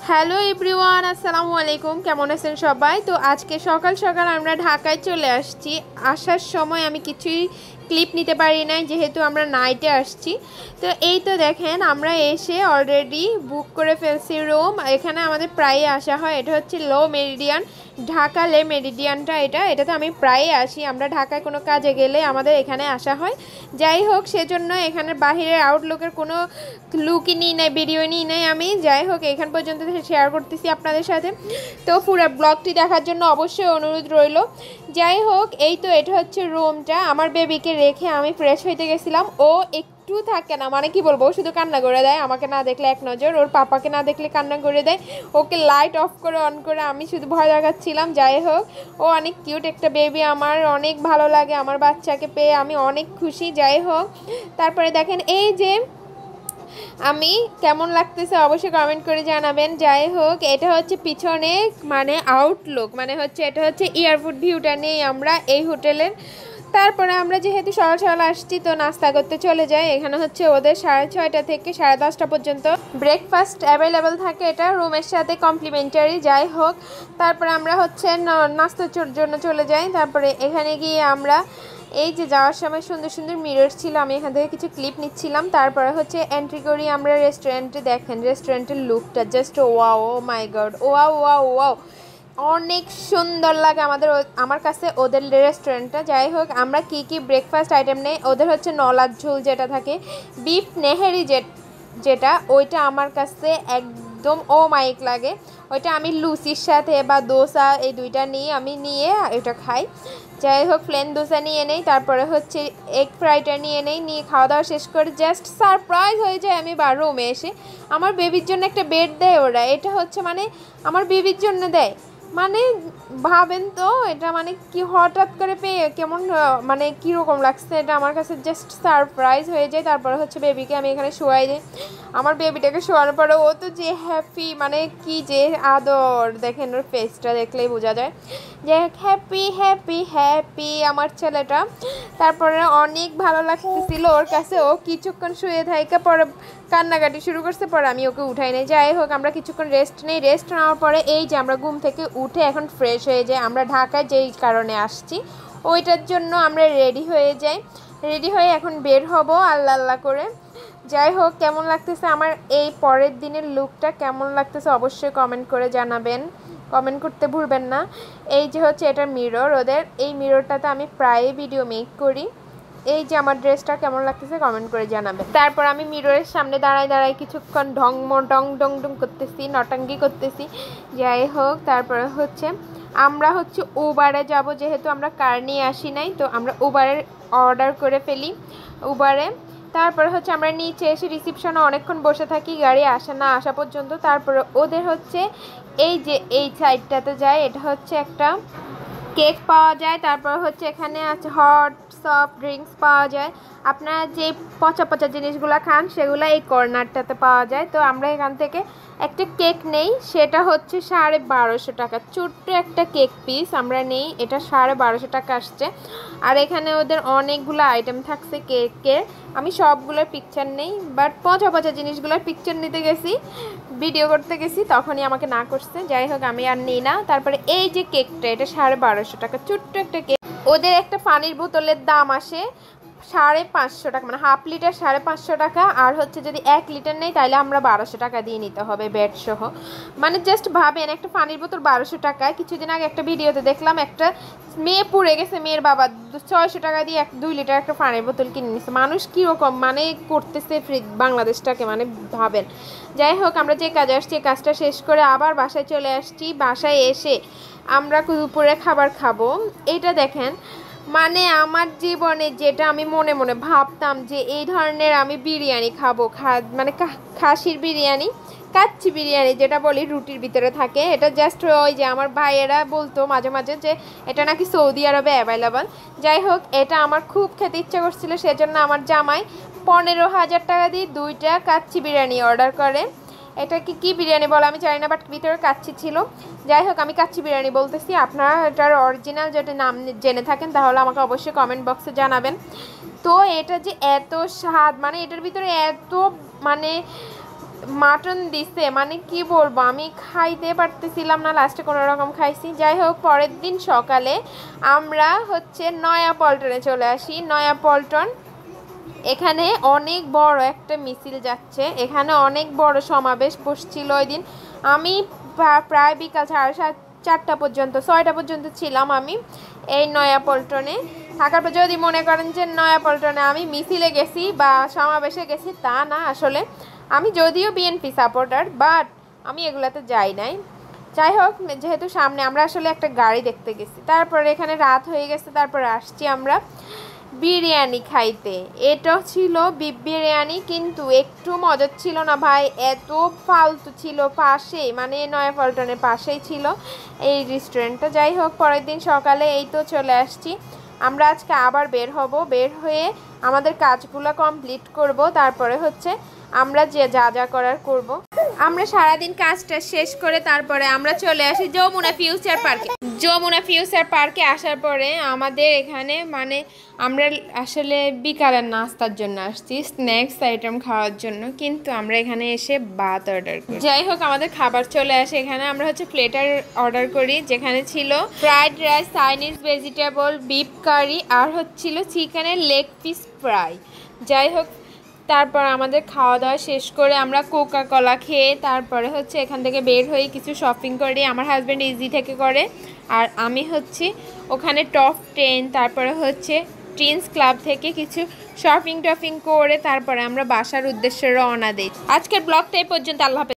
Hello everyone, আসসালামু আলাইকুম। কেমন আছেন সবাই? তো আজকে সকাল সকাল আমরা ঢাকায় চলে আসছি। আসার সময় আমি কিছুই ক্লিপ নিতে পারি নাই, যেহেতু আমরা নাইটে আসছি। তো এই তো দেখেন, আমরা এসে অলরেডি বুক করে ফেলছি রুম। এখানে আমাদের প্রায়ই আসা হয়। এটা হচ্ছে লো মেরিডিয়ান, ঢাকা লে মেরিডিয়ানটা। এটাতে আমি প্রায়ই আসি। আমরা ঢাকায় কোনো কাজে গেলে আমাদের এখানে আসা হয়। যাই হোক, সেজন্য এখানের বাহিরের আউটলুকের কোনো লুকই নিই নাই, ভিডিও নিই নাই আমি। যাই হোক, এখান পর্যন্ত শেয়ার করতেছি আপনাদের সাথে। তো পুরো ব্লগটি দেখার জন্য অবশ্যই অনুরোধ রইল। যাই হোক, এই তো এটা হচ্ছে রুমটা। আমার বেবিকে রেখে আমি ফ্রেশ হইতে গেছিলাম। ও একটু থাকে না, মানে কি বলবো, শুধু কান্না করে দেয়। আমাকে না দেখলে এক নজর, ওর পাপাকে না দেখলে কান্না করে দেয়। ওকে লাইট অফ করে অন করে আমি শুধু ভয় দেখাচ্ছিলাম। যাই হোক, ও অনেক কিউট একটা বেবি, আমার অনেক ভালো লাগে আমার বাচ্চাকে পেয়ে, আমি অনেক খুশি। যাই হোক, তারপরে দেখেন এই যে আমি কেমন লাগতেছে অবশ্যই কমেন্ট করে জানাবেন। যাই হোক, এটা হচ্ছে পিছনে মানে আউটলুক, মানে হচ্ছে এটা হচ্ছে এয়ারপোর্ট ভিউটা নেই আমরা এই হোটেলের। তারপরে আমরা যেহেতু সকাল সকাল আসছি, তো নাস্তা করতে চলে যাই। এখানে হচ্ছে ওদের 6:30 থেকে 10:30 পর্যন্ত ব্রেকফাস্ট অ্যাভেলেবেল থাকে, এটা রুমের সাথে কমপ্লিমেন্টারি। যাই হোক, তারপরে আমরা হচ্ছে নাস্তার জন্য চলে যাই। তারপরে এখানে গিয়ে আমরা এই যে যাওয়ার সময় সুন্দর সুন্দর মিরর ছিল, আমি এখান থেকে কিছু ক্লিপ নিচ্ছিলাম। তারপরে হচ্ছে এন্ট্রি করি আমরা রেস্টুরেন্টে। দেখেন রেস্টুরেন্টের লুকটা জাস্ট ওয়াও, ও মাই গড, ওয়াও ওয়াও ওয়াও, অনেক সুন্দর লাগে আমার কাছে ওদের রেস্টুরেন্টটা। যাই হোক, আমরা কি কি ব্রেকফাস্ট আইটেম নেই, ওদের হচ্ছে নলার ঝোল যেটা থাকে, বিফ নেহেরি যেটা ওইটা আমার কাছে একদম ও মাইক লাগে। ওইটা আমি লুচির সাথে বা দোসা এই দুইটা নিয়ে এটা খাই। যাই হোক, প্লেন দোসা নিয়ে নেই, তারপরে হচ্ছে এগ ফ্রাইটা নিয়ে খাওয়া দাওয়া শেষ করে জাস্ট সারপ্রাইজ হয়ে যায় আমি রুমে এসে। আমার বেবির জন্য একটা বেড দেয় ওরা, এটা হচ্ছে মানে আমার বেবির জন্য দেয়। মানে ভাবেন তো, এটা মানে কি হঠাৎ করে পেয়ে কেমন মানে কীরকম লাগছে, এটা আমার কাছে জাস্ট সারপ্রাইজ হয়ে যায়। তারপরে হচ্ছে বেবিকে আমি এখানে শোয়াই দিই। আমার বেবিটাকে শোয়ানোর পরে ও তো যে হ্যাপি, মানে কি যে আদর, দেখেন ওর ফেসটা দেখলেই বোঝা যায় যে হ্যাপি হ্যাপি হ্যাপি আমার ছেলেটা। তারপরে অনেক ভালো লাগতেছিল ওর কাছে। ও কিছুক্ষণ শুয়ে থাকে, পরে কান্নাকাটি শুরু করছে, পরে আমি ওকে উঠাই নাই। যাই হোক, আমরা কিছুক্ষণ রেস্ট নেই। রেস্ট নেওয়ার পরে এই যে আমরা ঘুম থেকে উঠে এখন ফ্রেশ হয়ে যাই। আমরা ঢাকায় যেই কারণে আসছি ওইটার জন্য আমরা রেডি হয়ে যাই। রেডি হয়ে এখন বের হব আল্লাহ আল্লাহ করে। যাই হোক, কেমন লাগতেছে আমার এই পরের দিনের লুকটা, কেমন লাগতেছে অবশ্যই কমেন্ট করে জানাবেন। কমেন্ট করতে ভুলবেন না। এই যে হচ্ছে এটা মিরর ওদের, এই মিররটাতে আমি প্রায়ই ভিডিও মেক করি। এই যে আমার ড্রেসটা কেমন লাগতেছে কমেন্ট করে জানাবেন। তারপর আমি মিররের সামনে দাঁড়ায় কিছুক্ষণ ডং ডং করতেছি, নটাঙ্গি করতেছি। যাই হোক, তারপরে হচ্ছে আমরা হচ্ছে উবারে যাব, যেহেতু আমরা কার নিয়ে আসি নাই, তো আমরা উবারের অর্ডার করে ফেলি উবারে। তারপরে হচ্ছে আমরা নিচে এসে রিসিপশনে অনেকক্ষণ বসে থাকি গাড়ি আসা পর্যন্ত। তারপরে ওদের হচ্ছে এই যে এই সাইডটাতে যায়, এটা হচ্ছে একটা কেক পাওয়া যায়। তারপর হচ্ছে এখানে আছে হট সফট ড্রিঙ্কস পাওয়া যায়। আপনারা যে পচা পচা জিনিসগুলো খান সেগুলো এই কর্নারটাতে পাওয়া যায়। তো আমরা এখান থেকে একটা কেক নেই, সেটা হচ্ছে 1250 টাকা। ছোট্ট একটা কেক পিস আমরা নেই, এটা 1250 টাকা আসছে। আর এখানে ওদের অনেকগুলো আইটেম থাকছে কেকের, আমি সবগুলোর পিকচার নেই, বাট পচা পচা জিনিসগুলোর পিকচার নিতে গেছি, ভিডিও করতে গেছি, তখনই আমাকে না করছে। যাই হোক, আমি আর নিই না। তারপরে এই যে কেকটা, এটা 1250 টাকা, ছোট্ট একটা কেক। ওদের একটা পানির বোতলের দাম আসে 550 টাকা, মানে হাফ লিটার 550 টাকা। আর হচ্ছে যদি 1 লিটার নেই তাহলে আমরা 1200 টাকা দিয়ে নিতে হবে ব্যাট সহ। মানে জাস্ট ভাবেন, একটা পানির বোতল 1200 টাকায়। কিছুদিন আগে একটা ভিডিওতে দেখলাম একটা মেয়ে পুড়ে গেছে, মেয়ের বাবা 600 টাকা দিয়ে 2 লিটার একটা পানির বোতল কিনে নিচ্ছে। মানুষ কীরকম মানে করতেছে বাংলাদেশটাকে, মানে ভাবেন। যাই হোক, আমরা যে কাজে আসছি এই কাজটা শেষ করে আবার বাসায় চলে আসছি। বাসায় এসে আমরা দুপুরে খাবার খাবো। এটা দেখেন, মানে আমার জীবনে যেটা আমি মনে মনে ভাবতাম যে এই ধরনের আমি বিরিয়ানি খাবো, মানে খাসির বিরিয়ানি, কাচ্চি বিরিয়ানি যেটা বলি রুটির ভিতরে থাকে, এটা জাস্ট ওই যে আমার ভাইয়েরা বলতো মাঝে মাঝে যে এটা নাকি সৌদি আরবে অ্যাভেলেবল। যাই হোক, এটা আমার খুব খেতে ইচ্ছা করছিল, সেজন্য আমার জামাই 15,000 টাকা দিয়ে 2টা কাচ্চি বিরিয়ানি অর্ডার করে। এটা কি বিরিয়ানি বলে আমি জানি না, বাট ভিতরে কাচ্চি ছিল। যাই হোক, আমি কাচ্চি বিরিয়ানি বলতেছি। আপনারা এটার অরিজিনাল যেটা নাম জেনে থাকেন তাহলে আমাকে অবশ্যই কমেন্ট বক্সে জানাবেন। তো এটা যে এত স্বাদ, মানে এটার ভিতরে এত মানে মাটন দিছে, মানে কি বলবো, আমি খাইতে পারতেছিলাম না, লাস্টে কোনো রকম খাইছি। যাই হোক, পরের দিন সকালে আমরা হচ্ছে নয়াপল্টনে চলে আসি। নয়াপল্টন এখানে অনেক বড় একটা মিছিল যাচ্ছে, এখানে অনেক বড় সমাবেশ বসছিল ওই দিন। আমি প্রায় বিকাল 4:30 পর্যন্ত 6টা পর্যন্ত ছিলাম আমি এই নয়াপল্টনে থাকার পর। যদি মনে করেন যে নয়াপল্টনে আমি মিছিলে গেছি বা সমাবেশে গেছি, তা না। আসলে আমি যদিও বিএনপি সাপোর্টার, বাট আমি এগুলাতে যাই নাই। যাই হোক, যেহেতু সামনে আমরা আসলে একটা গাড়ি দেখতে গেছি, তারপরে এখানে রাত হয়ে গেছে, তারপরে আসছি আমরা বিরিয়ানি খাইতে। এটা ছিল বিফ বিরিয়ানি, কিন্তু একটু মজার ছিল না ভাই, এত ফালতু ছিল। পাশেই, মানে নয়াপল্টনের পাশেই ছিল এই রেস্টুরেন্টটা। যাই হোক, পরের দিন সকালে এই তো চলে আসছি আমরা। আজকে আবার বের হব, বের হয়ে আমাদের কাজগুলো কমপ্লিট করব, তারপরে হচ্ছে আমরা যা যা করার করব। আমরা সারাদিন কাজটা শেষ করে তারপরে আমরা চলে আসি যমুনা ফিউচার পার্কে। যমুনা ফিউচার পার্কে আসার পরে আমাদের এখানে, মানে আমরা আসলে বিকালের নাস্তার জন্য আসছি, স্ন্যাক্স আইটেম খাওয়ার জন্য, কিন্তু আমরা এখানে এসে ভাত অর্ডার করি। যাই হোক, আমাদের খাবার চলে আসে এখানে। আমরা হচ্ছে প্লেটার অর্ডার করি, যেখানে ছিল fried rice, Chinese vegetable, beef curry, আর হচ্ছিল চিকেনের লেগ পিস ফ্রাই। যাই হোক, তারপর আমাদের খাওয়া দাওয়া শেষ করে আমরা কোকা কোলা খেয়ে তারপরে হচ্ছে এখান থেকে বের হয়ে কিছু শপিং করি। আমার হাজব্যান্ড ইজি থেকে করে, আর আমি হচ্ছে ওখানে টপ 10, তারপরে হচ্ছে টিনস ক্লাব থেকে কিছু শপিং টপিং করে তারপরে আমরা বাসার উদ্দেশ্যে রওনা দিই। আজকের ব্লগটা এই পর্যন্ত। আল্লাহ হাফেজ।